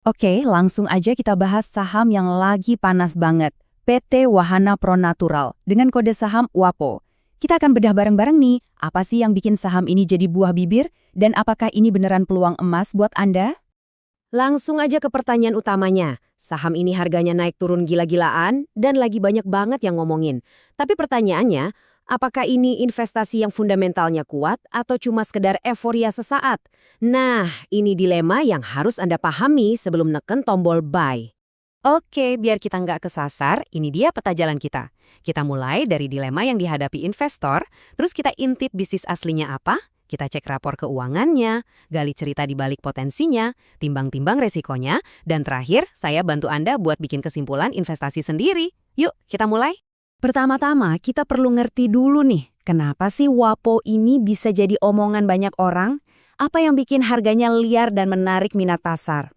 Oke, langsung aja kita bahas saham yang lagi panas banget. PT Wahana Pro Natural dengan kode saham WAPO. Kita akan bedah bareng-bareng nih, apa sih yang bikin saham ini jadi buah bibir? Dan apakah ini beneran peluang emas buat Anda? Langsung aja ke pertanyaan utamanya. Saham ini harganya naik turun gila-gilaan dan lagi banyak banget yang ngomongin. Tapi pertanyaannya, apakah ini investasi yang fundamentalnya kuat atau cuma sekedar euforia sesaat? Nah, ini dilema yang harus Anda pahami sebelum neken tombol buy. Oke, biar kita nggak kesasar, ini dia peta jalan kita. Kita mulai dari dilema yang dihadapi investor, terus kita intip bisnis aslinya apa, kita cek rapor keuangannya, gali cerita di balik potensinya, timbang-timbang resikonya, dan terakhir, saya bantu Anda buat bikin kesimpulan investasi sendiri. Yuk, kita mulai. Pertama-tama, kita perlu ngerti dulu nih, kenapa sih WAPO ini bisa jadi omongan banyak orang? Apa yang bikin harganya liar dan menarik minat pasar?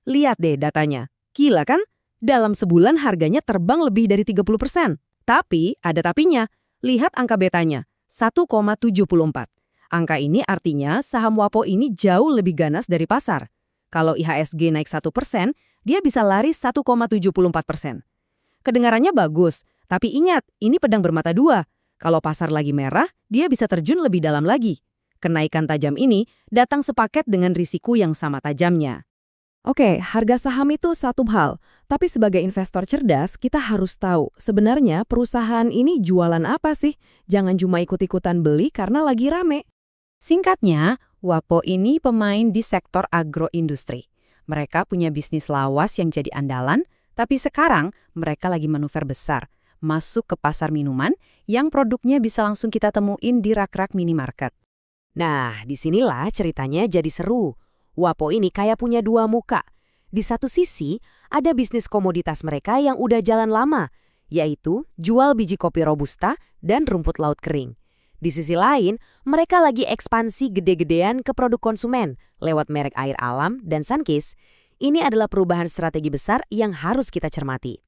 Lihat deh datanya. Gila kan? Dalam sebulan harganya terbang lebih dari 30%. Tapi, ada tapinya. Lihat angka betanya, 1,74. Angka ini artinya saham WAPO ini jauh lebih ganas dari pasar. Kalau IHSG naik 1%, dia bisa lari 1,74%. Kedengarannya bagus, tapi ingat, ini pedang bermata dua. Kalau pasar lagi merah, dia bisa terjun lebih dalam lagi. Kenaikan tajam ini datang sepaket dengan risiko yang sama tajamnya. Oke, harga saham itu satu hal, tapi sebagai investor cerdas, kita harus tahu sebenarnya perusahaan ini jualan apa sih? Jangan cuma ikut-ikutan beli karena lagi rame. Singkatnya, WAPO ini pemain di sektor agroindustri. Mereka punya bisnis lawas yang jadi andalan, tapi sekarang mereka lagi manuver besar, masuk ke pasar minuman yang produknya bisa langsung kita temuin di rak-rak minimarket. Nah, disinilah ceritanya jadi seru. WAPO ini kayak punya dua muka. Di satu sisi, ada bisnis komoditas mereka yang udah jalan lama, yaitu jual biji kopi robusta dan rumput laut kering. Di sisi lain, mereka lagi ekspansi gede-gedean ke produk konsumen lewat merek air alam dan Sunkist. Ini adalah perubahan strategi besar yang harus kita cermati.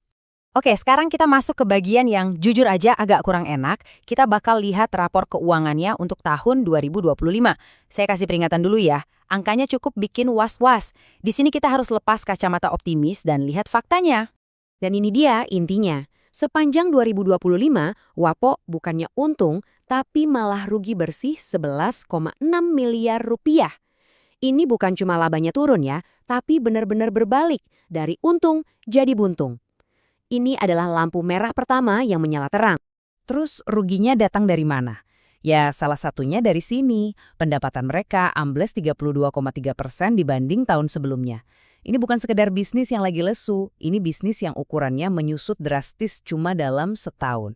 Oke, sekarang kita masuk ke bagian yang jujur aja agak kurang enak. Kita bakal lihat rapor keuangannya untuk tahun 2025. Saya kasih peringatan dulu ya. Angkanya cukup bikin was-was. Di sini kita harus lepas kacamata optimis dan lihat faktanya. Dan ini dia intinya. Sepanjang 2025, WAPO bukannya untung, tapi malah rugi bersih 11,6 miliar rupiah. Ini bukan cuma labanya turun ya, tapi benar-benar berbalik. Dari untung jadi buntung. Ini adalah lampu merah pertama yang menyala terang. Terus ruginya datang dari mana? Ya, salah satunya dari sini. Pendapatan mereka ambles 32,3% dibanding tahun sebelumnya. Ini bukan sekedar bisnis yang lagi lesu, ini bisnis yang ukurannya menyusut drastis cuma dalam setahun.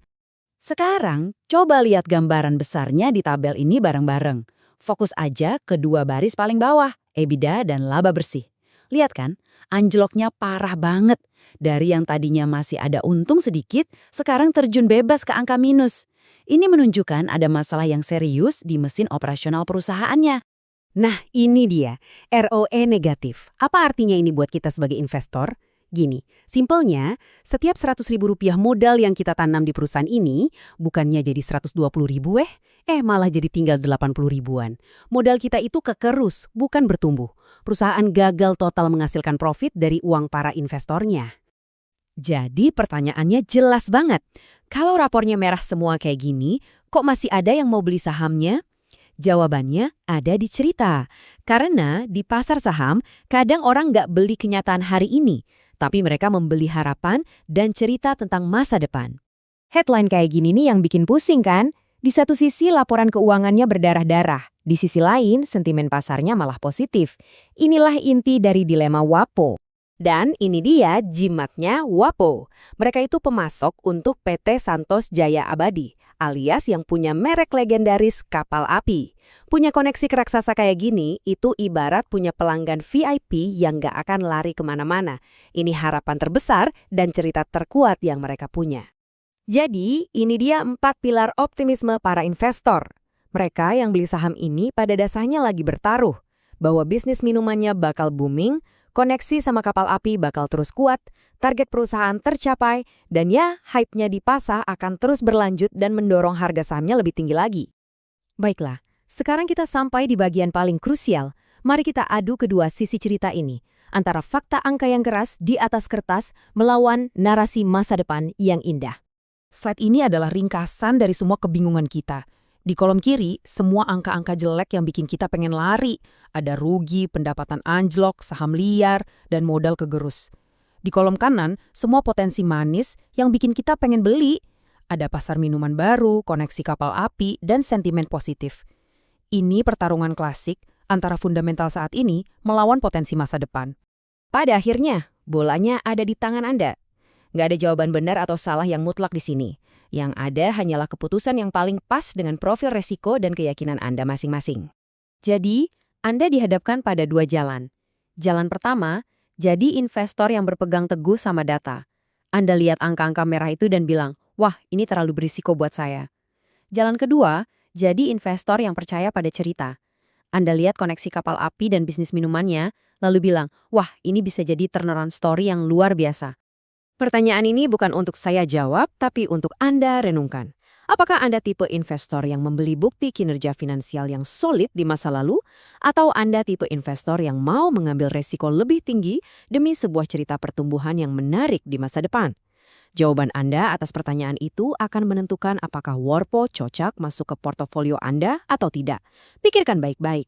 Sekarang, coba lihat gambaran besarnya di tabel ini bareng-bareng. Fokus aja ke dua baris paling bawah, EBITDA dan laba bersih. Lihat kan, anjloknya parah banget. Dari yang tadinya masih ada untung sedikit, sekarang terjun bebas ke angka minus. Ini menunjukkan ada masalah yang serius di mesin operasional perusahaannya. Nah, ini dia, ROE negatif. Apa artinya ini buat kita sebagai investor? Gini, simpelnya, setiap 100 ribu rupiah modal yang kita tanam di perusahaan ini, bukannya jadi 120 ribu malah jadi tinggal 80 ribuan. Modal kita itu kekerus, bukan bertumbuh. Perusahaan gagal total menghasilkan profit dari uang para investornya. Jadi pertanyaannya jelas banget. Kalau rapornya merah semua kayak gini, kok masih ada yang mau beli sahamnya? Jawabannya ada di cerita. Karena di pasar saham, kadang orang nggak beli kenyataan hari ini, tapi mereka membeli harapan dan cerita tentang masa depan. Headline kayak gini nih yang bikin pusing kan? Di satu sisi laporan keuangannya berdarah-darah, di sisi lain sentimen pasarnya malah positif. Inilah inti dari dilema WAPO. Dan ini dia jimatnya WAPO. Mereka itu pemasok untuk PT Santos Jaya Abadi, alias yang punya merek legendaris kapal api. Punya koneksi ke raksasa kayak gini, itu ibarat punya pelanggan VIP yang gak akan lari kemana-mana. Ini harapan terbesar dan cerita terkuat yang mereka punya. Jadi, ini dia 4 pilar optimisme para investor. Mereka yang beli saham ini pada dasarnya lagi bertaruh, bahwa bisnis minumannya bakal booming, koneksi sama kapal api bakal terus kuat, target perusahaan tercapai, dan ya, hype-nya di pasar akan terus berlanjut dan mendorong harga sahamnya lebih tinggi lagi. Baiklah, sekarang kita sampai di bagian paling krusial. Mari kita adu kedua sisi cerita ini. antara fakta angka yang keras di atas kertas melawan narasi masa depan yang indah. Slide ini adalah ringkasan dari semua kebingungan kita. Di kolom kiri, semua angka-angka jelek yang bikin kita pengen lari. Ada rugi, pendapatan anjlok, saham liar, dan modal kegerus. Di kolom kanan, semua potensi manis yang bikin kita pengen beli. Ada pasar minuman baru, koneksi kapal api, dan sentimen positif. Ini pertarungan klasik antara fundamental saat ini melawan potensi masa depan. Pada akhirnya, bolanya ada di tangan Anda. Nggak ada jawaban benar atau salah yang mutlak di sini. Yang ada hanyalah keputusan yang paling pas dengan profil resiko dan keyakinan Anda masing-masing. Jadi, Anda dihadapkan pada dua jalan. Jalan pertama, jadi investor yang berpegang teguh sama data. Anda lihat angka-angka merah itu dan bilang, wah ini terlalu berisiko buat saya. Jalan kedua, jadi investor yang percaya pada cerita. Anda lihat koneksi kapal api dan bisnis minumannya, lalu bilang, wah ini bisa jadi turnaround story yang luar biasa. Pertanyaan ini bukan untuk saya jawab, tapi untuk Anda renungkan. Apakah Anda tipe investor yang membeli bukti kinerja finansial yang solid di masa lalu? Atau Anda tipe investor yang mau mengambil resiko lebih tinggi demi sebuah cerita pertumbuhan yang menarik di masa depan? Jawaban Anda atas pertanyaan itu akan menentukan apakah Warpo cocok masuk ke portofolio Anda atau tidak. Pikirkan baik-baik.